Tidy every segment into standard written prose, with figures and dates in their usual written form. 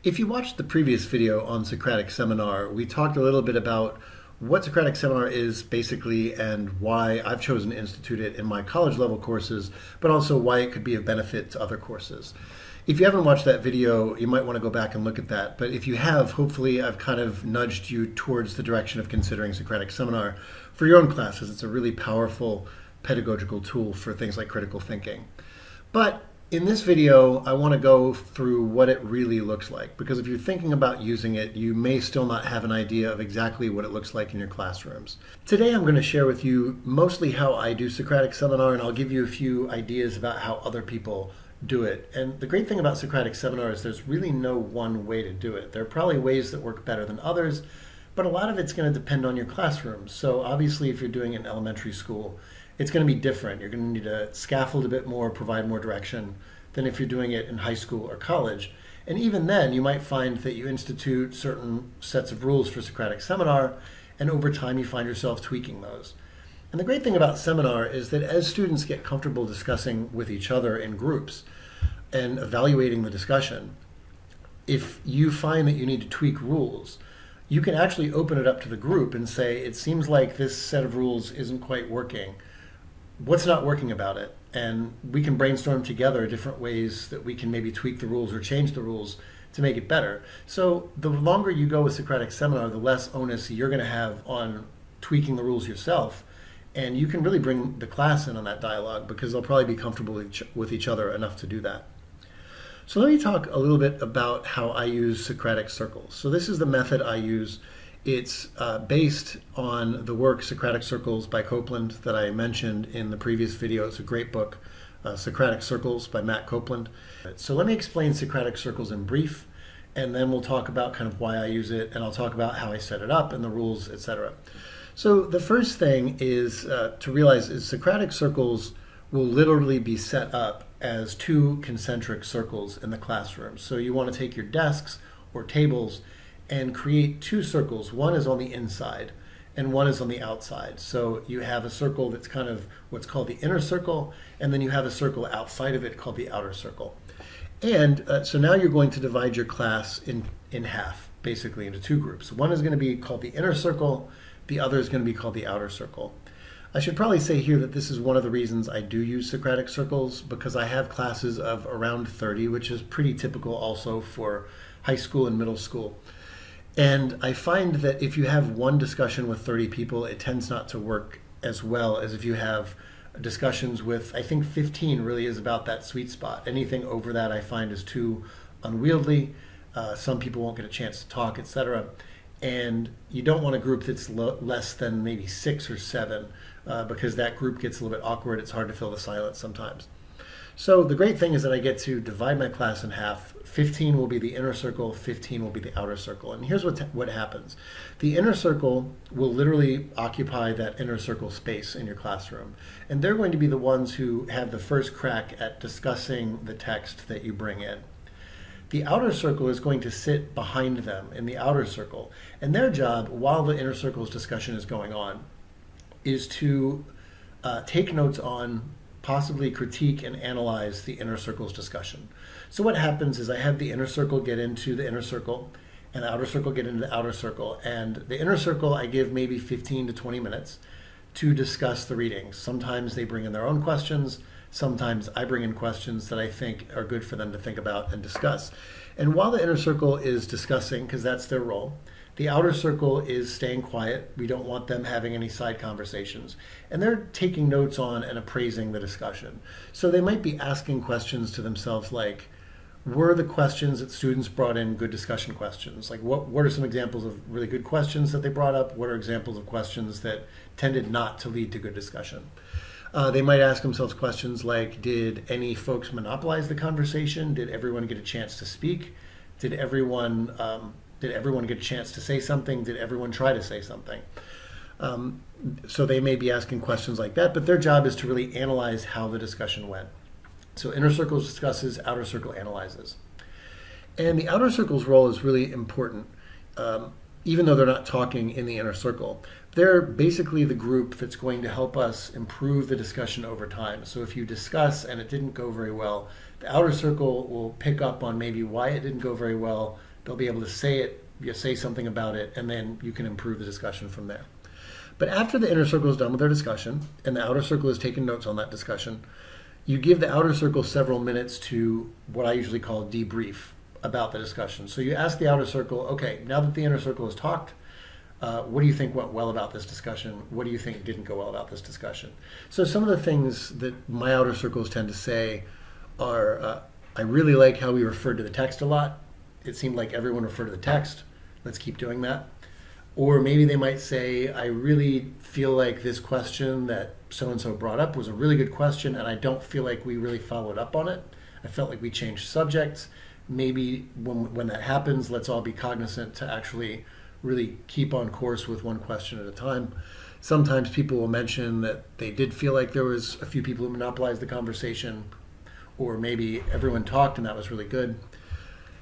If you watched the previous video on Socratic Seminar, we talked a little bit about what Socratic Seminar is basically and why I've chosen to institute it in my college level courses, but also why it could be of benefit to other courses. If you haven't watched that video, you might want to go back and look at that. But if you have, hopefully I've kind of nudged you towards the direction of considering Socratic Seminar for your own classes. It's a really powerful pedagogical tool for things like critical thinking. But in this video, I want to go through what it really looks like, because if you're thinking about using it, you may still not have an idea of exactly what it looks like in your classrooms. Today, I'm going to share with you mostly how I do Socratic Seminar, and I'll give you a few ideas about how other people do it. And the great thing about Socratic Seminar is there's really no one way to do it. There are probably ways that work better than others, but a lot of it's going to depend on your classroom. So obviously, if you're doing it in elementary school, it's going to be different. You're going to need to scaffold a bit more, provide more direction than if you're doing it in high school or college. And even then, you might find that you institute certain sets of rules for Socratic Seminar, and over time you find yourself tweaking those. And the great thing about seminar is that as students get comfortable discussing with each other in groups and evaluating the discussion, if you find that you need to tweak rules, you can actually open it up to the group and say, it seems like this set of rules isn't quite working. What's not working about it? And we can brainstorm together different ways that we can maybe tweak the rules or change the rules to make it better. So the longer you go with Socratic Seminar, the less onus you're going to have on tweaking the rules yourself. And you can really bring the class in on that dialogue because they'll probably be comfortable with each other enough to do that. So let me talk a little bit about how I use Socratic circles. So this is the method I use. It's based on the work Socratic Circles by Copeland that I mentioned in the previous video. It's a great book, Socratic Circles by Matt Copeland. So let me explain Socratic Circles in brief, and then we'll talk about kind of why I use it, and I'll talk about how I set it up and the rules, etc. So the first thing is to realize is Socratic Circles will literally be set up as two concentric circles in the classroom. So you want to take your desks or tables and create two circles. One is on the inside and one is on the outside. So you have a circle that's kind of what's called the inner circle, and then you have a circle outside of it called the outer circle. And so now you're going to divide your class in half, basically into two groups. One is going to be called the inner circle, the other is going to be called the outer circle. I should probably say here that this is one of the reasons I do use Socratic circles, because I have classes of around 30, which is pretty typical also for high school and middle school. And I find that if you have one discussion with 30 people, it tends not to work as well as if you have discussions with, I think 15 really is about that sweet spot. Anything over that I find is too unwieldy. Some people won't get a chance to talk, etc. And you don't want a group that's less than maybe 6 or 7 because that group gets a little bit awkward. It's hard to fill the silence sometimes. So the great thing is that I get to divide my class in half. 15 will be the inner circle, 15 will be the outer circle. And here's what happens. The inner circle will literally occupy that inner circle space in your classroom. And they're going to be the ones who have the first crack at discussing the text that you bring in. The outer circle is going to sit behind them in the outer circle. And their job, while the inner circle's discussion is going on, is to take notes on, possibly critique and analyze the inner circle's discussion. So what happens is I have the inner circle get into the inner circle and the outer circle get into the outer circle. And the inner circle I give maybe 15 to 20 minutes to discuss the readings. Sometimes they bring in their own questions. Sometimes I bring in questions that I think are good for them to think about and discuss. And while the inner circle is discussing, because that's their role, the outer circle is staying quiet. We don't want them having any side conversations. And they're taking notes on and appraising the discussion. So they might be asking questions to themselves like, were the questions that students brought in good discussion questions? Like what are some examples of really good questions that they brought up? What are examples of questions that tended not to lead to good discussion? They might ask themselves questions like, did any folks monopolize the conversation? Did everyone get a chance to speak? Did everyone get a chance to say something? Did everyone try to say something? So they may be asking questions like that, but their job is to really analyze how the discussion went. So inner circle discusses, outer circle analyzes. And the outer circle's role is really important, even though they're not talking in the inner circle. They're basically the group that's going to help us improve the discussion over time. So if you discuss and it didn't go very well, the outer circle will pick up on maybe why it didn't go very well, They'll be able to say it, you say something about it, and then you can improve the discussion from there. But after the inner circle is done with their discussion and the outer circle has taken notes on that discussion, you give the outer circle several minutes to what I usually call debrief about the discussion. So you ask the outer circle, okay, now that the inner circle has talked, what do you think went well about this discussion? What do you think didn't go well about this discussion? So some of the things that my outer circles tend to say are, I really like how we referred to the text a lot. It seemed like everyone referred to the text. Let's keep doing that. Or maybe they might say, I really feel like this question that so-and-so brought up was a really good question, and I don't feel like we really followed up on it. I felt like we changed subjects. Maybe when that happens, let's all be cognizant to actually really keep on course with one question at a time. Sometimes people will mention that they did feel like there was a few people who monopolized the conversation, or maybe everyone talked and that was really good.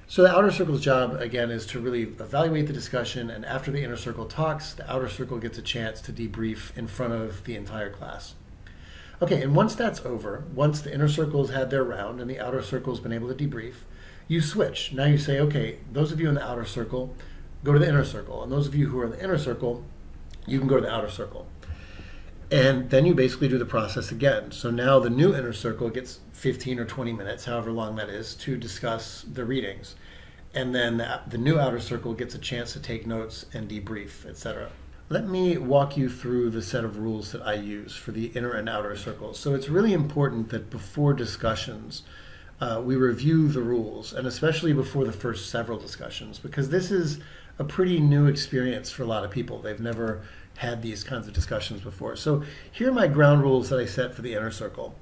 So the outer circle's job, again, is to really evaluate the discussion, and after the inner circle talks, the outer circle gets a chance to debrief in front of the entire class. Okay, and once that's over, once the inner circle's had their round and the outer circle's been able to debrief, you switch. Now you say, okay, those of you in the outer circle, go to the inner circle, and those of you who are in the inner circle, you can go to the outer circle. And then you basically do the process again. So now the new inner circle gets 15 or 20 minutes, however long that is, to discuss the readings. And then the new outer circle gets a chance to take notes and debrief, etc. Let me walk you through the set of rules that I use for the inner and outer circles. So it's really important that before discussions, we review the rules, and especially before the first several discussions, because this is a pretty new experience for a lot of people. They've never had these kinds of discussions before. So here are my ground rules that I set for the inner circle.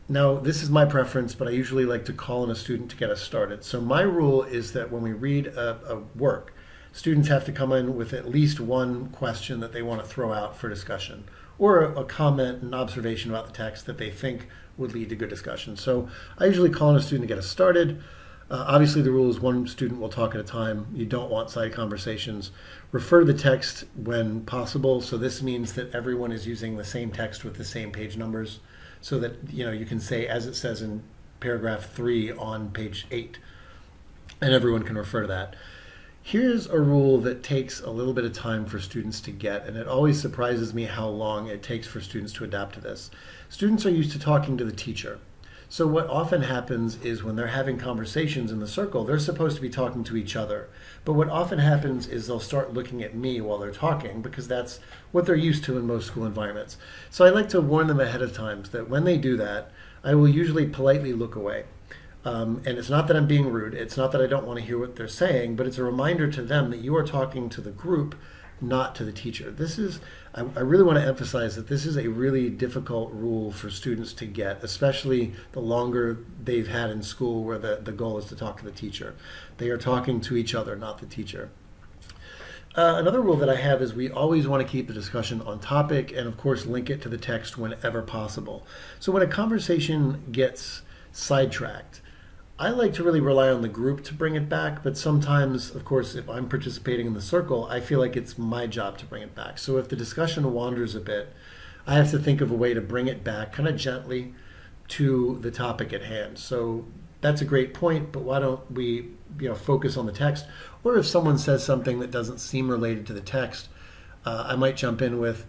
Now, this is my preference, but I usually like to call on a student to get us started. So my rule is that when we read a work, students have to come in with at least one question that they want to throw out for discussion, or a comment, an observation about the text that they think would lead to good discussion. So I usually call on a student to get us started. Obviously, the rule is one student will talk at a time. You don't want side conversations. Refer to the text when possible. So this means that everyone is using the same text with the same page numbers, so that you can say, as it says in paragraph 3 on page 8, and everyone can refer to that. Here's a rule that takes a little bit of time for students to get, and it always surprises me how long it takes for students to adapt to this. Students are used to talking to the teacher. So what often happens is when they're having conversations in the circle, they're supposed to be talking to each other. But what often happens is they'll start looking at me while they're talking, because that's what they're used to in most school environments. So I like to warn them ahead of time that when they do that, I will usually politely look away. And it's not that I'm being rude. It's not that I don't want to hear what they're saying, but it's a reminder to them that you are talking to the group, not to the teacher. This is, I really want to emphasize that this is a really difficult rule for students to get, especially the longer they've had in school where the goal is to talk to the teacher. They are talking to each other, not the teacher. Another rule that I have is we always want to keep the discussion on topic and, of course, link it to the text whenever possible. So when a conversation gets sidetracked, I like to really rely on the group to bring it back, but sometimes, of course, if I'm participating in the circle, I feel like it's my job to bring it back. So if the discussion wanders a bit, I have to think of a way to bring it back kind of gently to the topic at hand. So that's a great point, but why don't we focus on the text? Or if someone says something that doesn't seem related to the text, I might jump in with,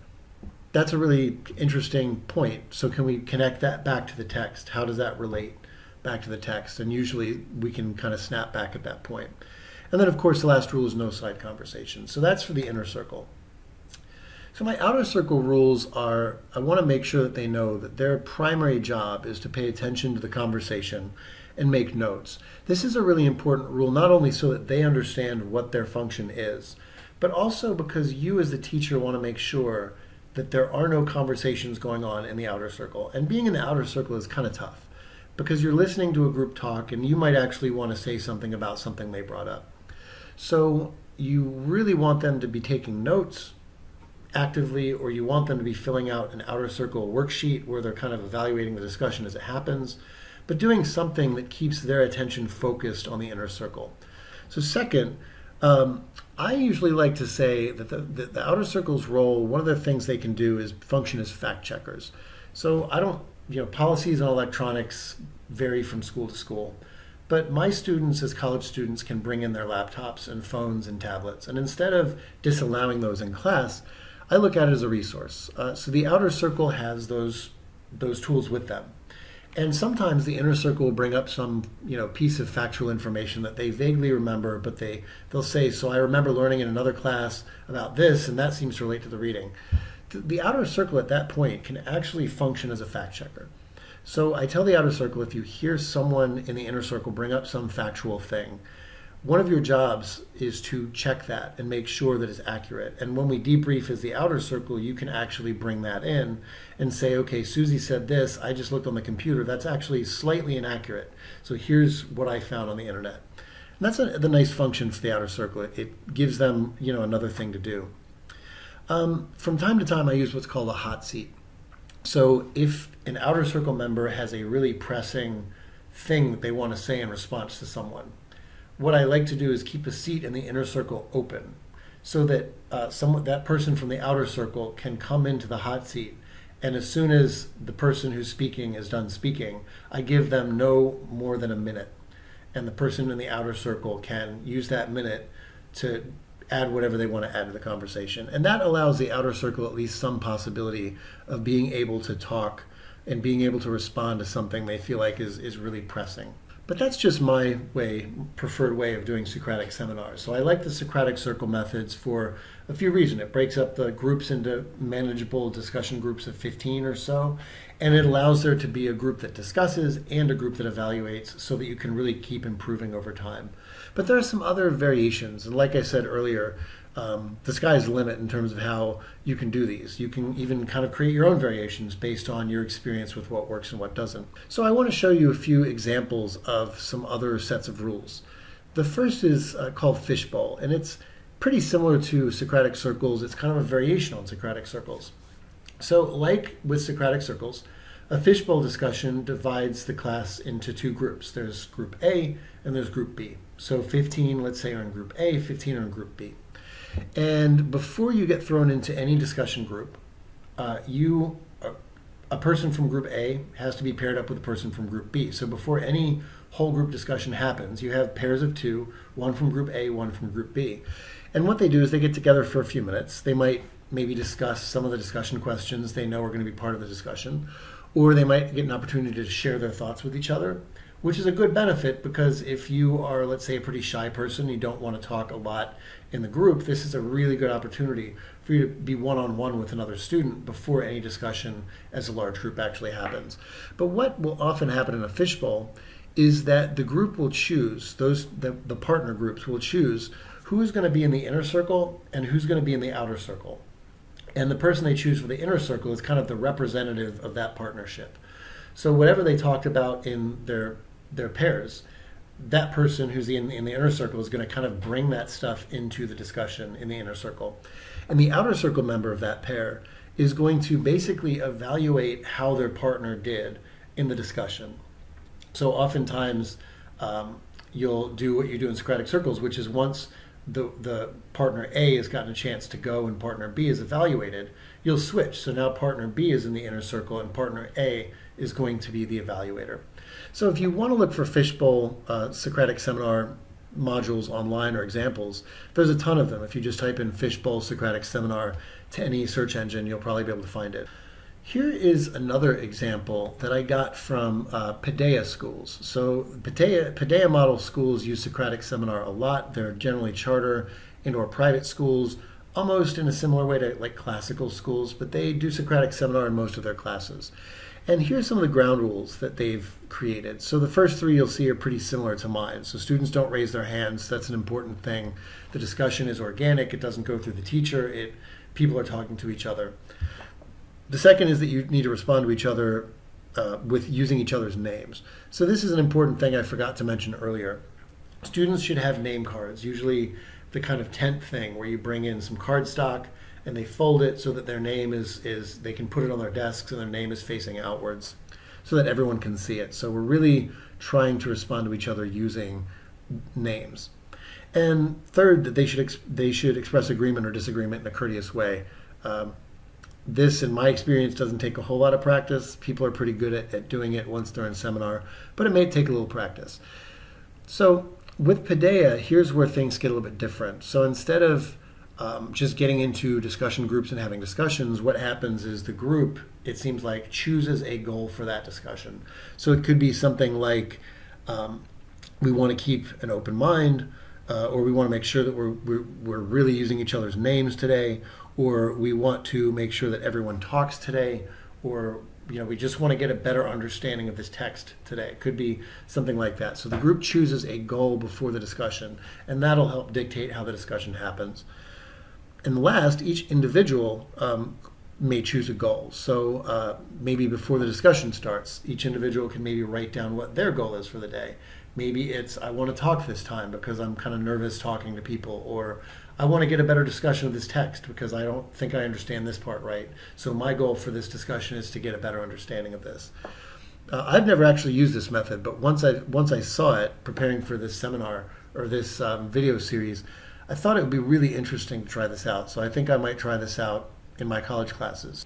that's a really interesting point. So can we connect that back to the text? How does that relate back to the text? And usually we can kind of snap back at that point. And then, of course, the last rule is no side conversation. So that's for the inner circle. So my outer circle rules are, I want to make sure that they know that their primary job is to pay attention to the conversation and make notes. This is a really important rule, not only so that they understand what their function is, but also because you as the teacher want to make sure that there are no conversations going on in the outer circle. And being in the outer circle is kind of tough, because you're listening to a group talk and you might actually want to say something about something they brought up. So you really want them to be taking notes actively, or you want them to be filling out an outer circle worksheet where they're kind of evaluating the discussion as it happens, but doing something that keeps their attention focused on the inner circle. So second, I usually like to say that the outer circle's role, one of the things they can do is function as fact checkers. So I don't, policies on electronics vary from school to school, but my students as college students can bring in their laptops and phones and tablets. And instead of disallowing those in class, I look at it as a resource. So the outer circle has those tools with them. And sometimes the inner circle will bring up some piece of factual information that they vaguely remember, but they'll say, so I remember learning in another class about this, and that seems to relate to the reading. The outer circle at that point can actually function as a fact checker. So I tell the outer circle, if you hear someone in the inner circle bring up some factual thing, one of your jobs is to check that and make sure that it's accurate. And when we debrief as the outer circle, you can actually bring that in and say, okay, Susie said this, I just looked on the computer, that's actually slightly inaccurate. So here's what I found on the internet. And that's the nice function for the outer circle. It gives them, another thing to do. From time to time, I use what's called a hot seat. So if an outer circle member has a really pressing thing that they want to say in response to someone, what I like to do is keep a seat in the inner circle open so that that person from the outer circle can come into the hot seat. And as soon as the person who's speaking is done speaking, I give them no more than a minute. And the person in the outer circle can use that minute to add whatever they want to add to the conversation. And that allows the outer circle at least some possibility of being able to talk and being able to respond to something they feel like is really pressing. But that's just my preferred way of doing Socratic seminars. So I like the Socratic circle methods for a few reasons. It breaks up the groups into manageable discussion groups of 15 or so, and it allows there to be a group that discusses and a group that evaluates so that you can really keep improving over time. But there are some other variations, and like I said earlier, the sky's the limit in terms of how you can do these. You can even kind of create your own variations based on your experience with what works and what doesn't. So I want to show you a few examples of some other sets of rules. The first is called Fishbowl, and it's pretty similar to Socratic circles. It's kind of a variation on Socratic circles. So like with Socratic circles, a fishbowl discussion divides the class into two groups. There's group A and there's group B. So 15, let's say, are in group A, 15 are in group B. And before you get thrown into any discussion group, a person from group A has to be paired up with a person from group B. So before any whole group discussion happens, you have pairs of two, one from group A, one from group B. And what they do is they get together for a few minutes. They might maybe discuss some of the discussion questions they know are going to be part of the discussion, or they might get an opportunity to share their thoughts with each other, which is a good benefit because if you are, let's say, a pretty shy person, you don't want to talk a lot in the group, this is a really good opportunity for you to be one-on-one with another student before any discussion as a large group actually happens. But what will often happen in a fishbowl is that the group will choose, the partner groups will choose who's going to be in the inner circle and who's going to be in the outer circle. And the person they choose for the inner circle is kind of the representative of that partnership. So whatever they talked about in their pairs, that person who's in the inner circle is going to kind of bring that stuff into the discussion in the inner circle. And the outer circle member of that pair is going to basically evaluate how their partner did in the discussion. So oftentimes you'll do what you do in Socratic circles, which is once the partner A has gotten a chance to go and partner B is evaluated, you'll switch. So now partner B is in the inner circle and partner A is going to be the evaluator. So if you want to look for fishbowl Socratic seminar modules online or examples, there's a ton of them. If you just type in fishbowl Socratic seminar to any search engine, you'll probably be able to find it. Here is another example that I got from Paideia schools. So Paideia model schools use Socratic seminar a lot. They're generally charter and or private schools, almost in a similar way to like classical schools, but they do Socratic seminar in most of their classes. And here's some of the ground rules that they've created. So the first three you'll see are pretty similar to mine. So students don't raise their hands. That's an important thing. The discussion is organic. It doesn't go through the teacher. People are talking to each other. The second is that you need to respond to each other with using each other's names. So this is an important thing I forgot to mention earlier. Students should have name cards, usually the kind of tent thing where you bring in some cardstock and they fold it so that their name is they can put it on their desks and their name is facing outwards so that everyone can see it. So we're really trying to respond to each other using names. And third, that they should express agreement or disagreement in a courteous way. This, in my experience, doesn't take a whole lot of practice. People are pretty good at doing it once they're in seminar, but it may take a little practice. So with Paideia, here's where things get a little bit different. So instead of just getting into discussion groups and having discussions, what happens is the group, it seems like, chooses a goal for that discussion. So it could be something like we want to keep an open mind, or we want to make sure that we're really using each other's names today, or we want to make sure that everyone talks today, or we just want to get a better understanding of this text today. It could be something like that. So the group chooses a goal before the discussion, and that'll help dictate how the discussion happens. And last, each individual may choose a goal. So maybe before the discussion starts, each individual can maybe write down what their goal is for the day. Maybe it's, I want to talk this time because I'm kind of nervous talking to people, or I want to get a better discussion of this text because I don't think I understand this part right. So my goal for this discussion is to get a better understanding of this. I've never actually used this method, but once I saw it preparing for this seminar or this video series, I thought it would be really interesting to try this out. So I think I might try this out in my college classes.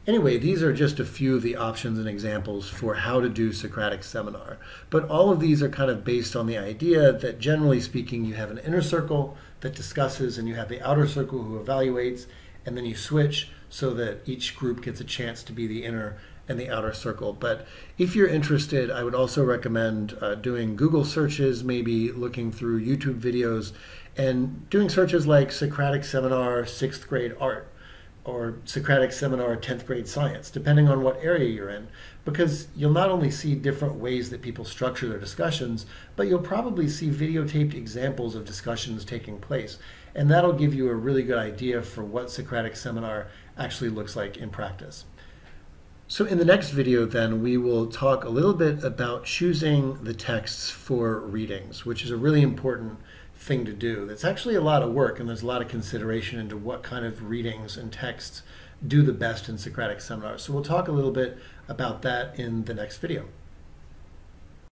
Anyway, these are just a few of the options and examples for how to do Socratic seminar. But all of these are kind of based on the idea that, generally speaking, you have an inner circle that discusses and you have the outer circle who evaluates, and then you switch so that each group gets a chance to be the inner and the outer circle. But if you're interested, I would also recommend doing Google searches, maybe looking through YouTube videos, and doing searches like Socratic Seminar 6th grade art, or Socratic Seminar 10th grade science, depending on what area you're in, because you'll not only see different ways that people structure their discussions, but you'll probably see videotaped examples of discussions taking place. And that'll give you a really good idea for what Socratic seminar actually looks like in practice. So in the next video then, we will talk a little bit about choosing the texts for readings, which is a really important thing to do. That's actually a lot of work, and there's a lot of consideration into what kind of readings and texts do the best in Socratic seminars. So we'll talk a little bit about that in the next video.